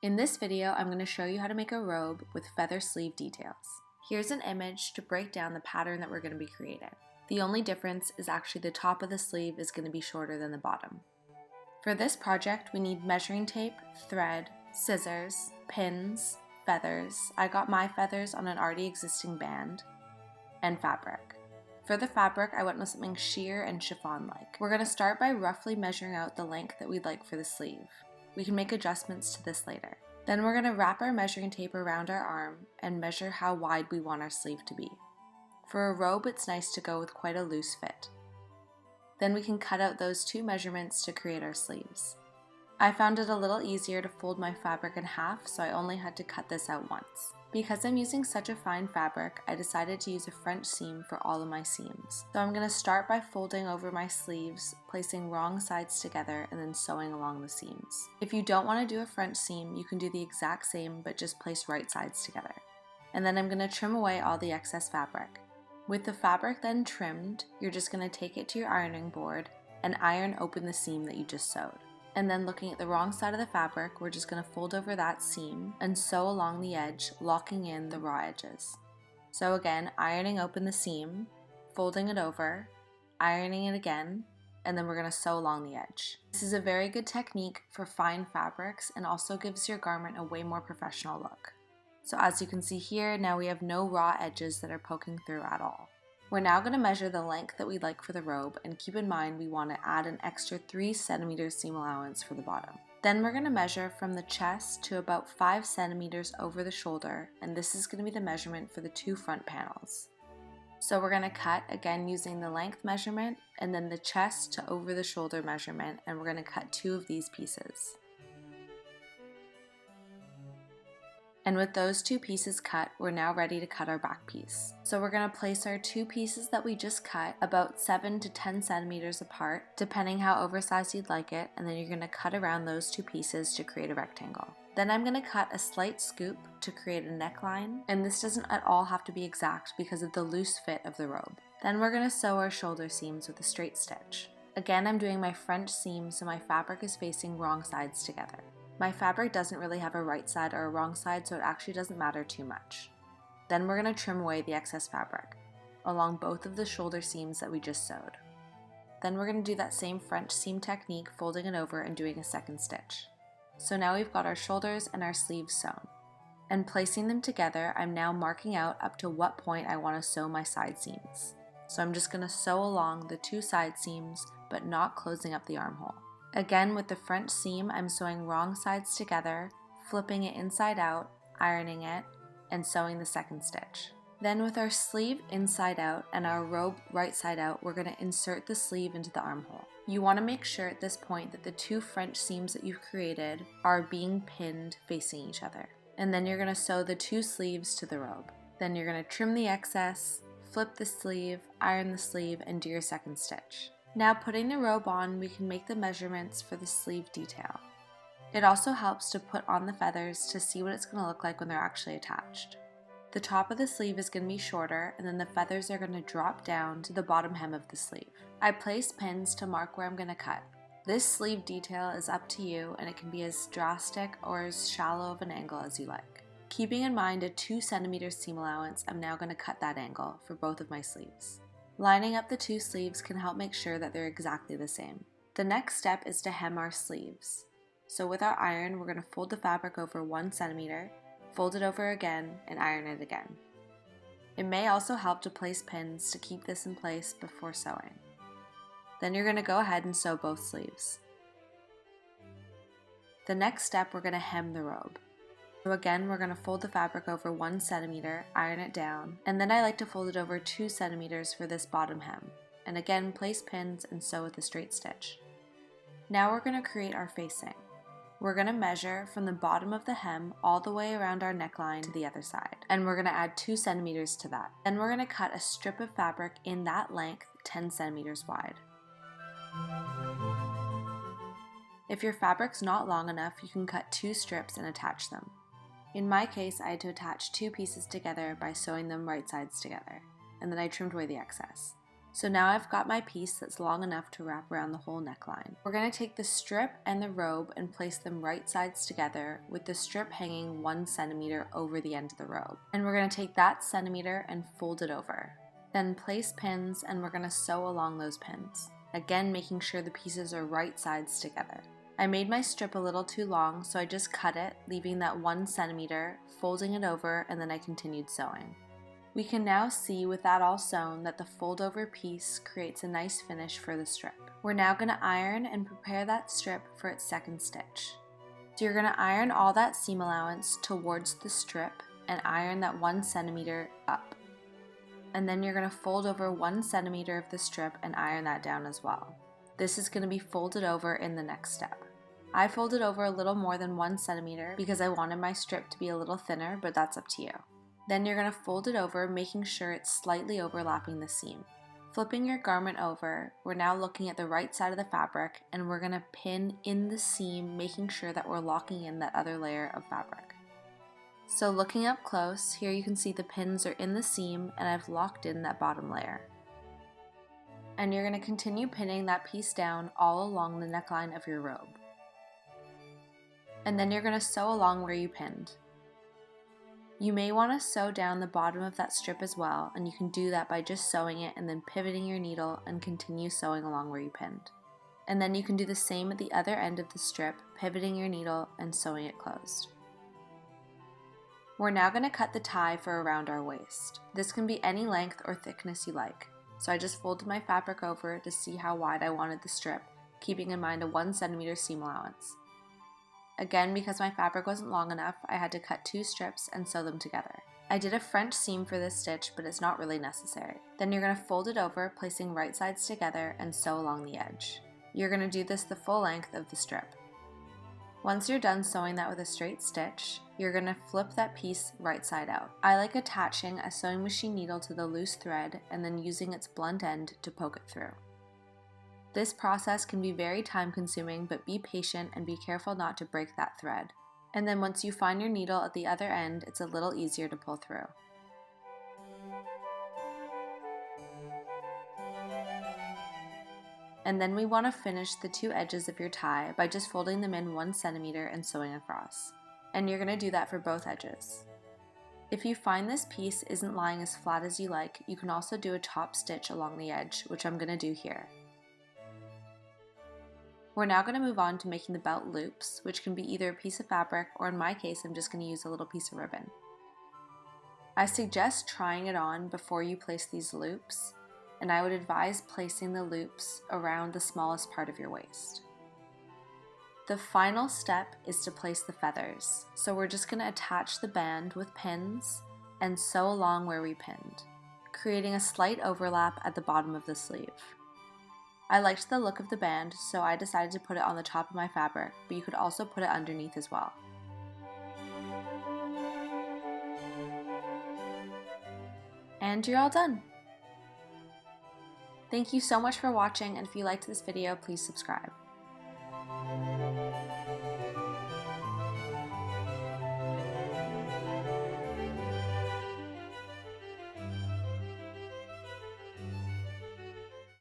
In this video, I'm going to show you how to make a robe with feather sleeve details. Here's an image to break down the pattern that we're going to be creating. The only difference is actually the top of the sleeve is going to be shorter than the bottom. For this project, we need measuring tape, thread, scissors, pins, feathers. I got my feathers on an already existing band, and fabric. For the fabric, I went with something sheer and chiffon-like. We're going to start by roughly measuring out the length that we'd like for the sleeve. We can make adjustments to this later. Then we're going to wrap our measuring tape around our arm and measure how wide we want our sleeve to be. For a robe, it's nice to go with quite a loose fit. Then we can cut out those two measurements to create our sleeves. I found it a little easier to fold my fabric in half, so I only had to cut this out once. Because I'm using such a fine fabric, I decided to use a French seam for all of my seams. So I'm going to start by folding over my sleeves, placing wrong sides together, and then sewing along the seams. If you don't want to do a French seam, you can do the exact same, but just place right sides together. And then I'm going to trim away all the excess fabric. With the fabric then trimmed, you're just going to take it to your ironing board and iron open the seam that you just sewed. And then looking at the wrong side of the fabric, we're just going to fold over that seam and sew along the edge, locking in the raw edges. So again, ironing open the seam, folding it over, ironing it again, and then we're going to sew along the edge. This is a very good technique for fine fabrics and also gives your garment a way more professional look. So as you can see here, now we have no raw edges that are poking through at all. We're now going to measure the length that we'd like for the robe, and keep in mind we want to add an extra 3 centimeters seam allowance for the bottom. Then we're going to measure from the chest to about 5 centimeters over the shoulder, and this is going to be the measurement for the 2 front panels. So we're going to cut again using the length measurement and then the chest to over the shoulder measurement, and we're going to cut 2 of these pieces. And with those 2 pieces cut, we're now ready to cut our back piece. So we're going to place our 2 pieces that we just cut about 7 to 10 centimeters apart, depending how oversized you'd like it, and then you're going to cut around those 2 pieces to create a rectangle. Then I'm going to cut a slight scoop to create a neckline, and this doesn't at all have to be exact because of the loose fit of the robe. Then we're going to sew our shoulder seams with a straight stitch. Again, I'm doing my French seam so my fabric is facing wrong sides together. My fabric doesn't really have a right side or a wrong side, so it actually doesn't matter too much. Then we're going to trim away the excess fabric along both of the shoulder seams that we just sewed. Then we're going to do that same French seam technique, folding it over and doing a second stitch. So now we've got our shoulders and our sleeves sewn. And placing them together, I'm now marking out up to what point I want to sew my side seams. So I'm just going to sew along the 2 side seams, but not closing up the armhole. Again, with the French seam, I'm sewing wrong sides together, flipping it inside out, ironing it, and sewing the second stitch. Then with our sleeve inside out and our robe right side out, we're going to insert the sleeve into the armhole. You want to make sure at this point that the 2 French seams that you've created are being pinned facing each other. And then you're going to sew the 2 sleeves to the robe. Then you're going to trim the excess, flip the sleeve, iron the sleeve, and do your second stitch. Now putting the robe on, we can make the measurements for the sleeve detail. It also helps to put on the feathers to see what it's going to look like when they're actually attached. The top of the sleeve is going to be shorter, and then the feathers are going to drop down to the bottom hem of the sleeve. I place pins to mark where I'm going to cut. This sleeve detail is up to you, and it can be as drastic or as shallow of an angle as you like. Keeping in mind a 2 centimeter seam allowance, I'm now going to cut that angle for both of my sleeves. Lining up the 2 sleeves can help make sure that they're exactly the same. The next step is to hem our sleeves. So with our iron, we're going to fold the fabric over 1 centimeter, fold it over again, and iron it again. It may also help to place pins to keep this in place before sewing. Then you're going to go ahead and sew both sleeves. The next step, we're going to hem the robe. So again, we're going to fold the fabric over 1 centimeter, iron it down, and then I like to fold it over 2 centimeters for this bottom hem. And again, place pins and sew with a straight stitch. Now we're going to create our facing. We're going to measure from the bottom of the hem all the way around our neckline to the other side, and we're going to add 2 centimeters to that. Then we're going to cut a strip of fabric in that length 10 centimeters wide. If your fabric's not long enough, you can cut 2 strips and attach them. In my case, I had to attach 2 pieces together by sewing them right sides together, and then I trimmed away the excess. So now I've got my piece that's long enough to wrap around the whole neckline. We're going to take the strip and the robe and place them right sides together with the strip hanging 1 centimeter over the end of the robe. And we're going to take that centimeter and fold it over. Then place pins and we're going to sew along those pins. Again, making sure the pieces are right sides together. I made my strip a little too long, so I just cut it, leaving that 1 centimeter, folding it over, and then I continued sewing. We can now see with that all sewn that the fold over piece creates a nice finish for the strip. We're now going to iron and prepare that strip for its second stitch. So you're going to iron all that seam allowance towards the strip and iron that 1 centimeter up. And then you're going to fold over 1 centimeter of the strip and iron that down as well. This is going to be folded over in the next step. I folded over a little more than 1 centimeter because I wanted my strip to be a little thinner, but that's up to you. Then you're going to fold it over, making sure it's slightly overlapping the seam. Flipping your garment over, we're now looking at the right side of the fabric and we're going to pin in the seam, making sure that we're locking in that other layer of fabric. So looking up close, here you can see the pins are in the seam and I've locked in that bottom layer. And you're going to continue pinning that piece down all along the neckline of your robe. And then you're going to sew along where you pinned. You may want to sew down the bottom of that strip as well, and you can do that by just sewing it and then pivoting your needle and continue sewing along where you pinned. And then you can do the same at the other end of the strip, pivoting your needle and sewing it closed. We're now going to cut the tie for around our waist. This can be any length or thickness you like. So I just folded my fabric over to see how wide I wanted the strip, keeping in mind a 1 centimeter seam allowance. Again, because my fabric wasn't long enough, I had to cut 2 strips and sew them together. I did a French seam for this stitch, but it's not really necessary. Then you're going to fold it over, placing right sides together and sew along the edge. You're going to do this the full length of the strip. Once you're done sewing that with a straight stitch, you're going to flip that piece right side out. I like attaching a sewing machine needle to the loose thread and then using its blunt end to poke it through. This process can be very time consuming, but be patient and be careful not to break that thread. And then once you find your needle at the other end, it's a little easier to pull through. And then we want to finish the 2 edges of your tie by just folding them in 1 centimeter and sewing across. And you're going to do that for both edges. If you find this piece isn't lying as flat as you like, you can also do a top stitch along the edge, which I'm going to do here. We're now going to move on to making the belt loops, which can be either a piece of fabric or in my case I'm just going to use a little piece of ribbon. I suggest trying it on before you place these loops, and I would advise placing the loops around the smallest part of your waist. The final step is to place the feathers, so we're just going to attach the band with pins and sew along where we pinned, creating a slight overlap at the bottom of the sleeve. I liked the look of the band, so I decided to put it on the top of my fabric, but you could also put it underneath as well. And you're all done! Thank you so much for watching, and if you liked this video, please subscribe.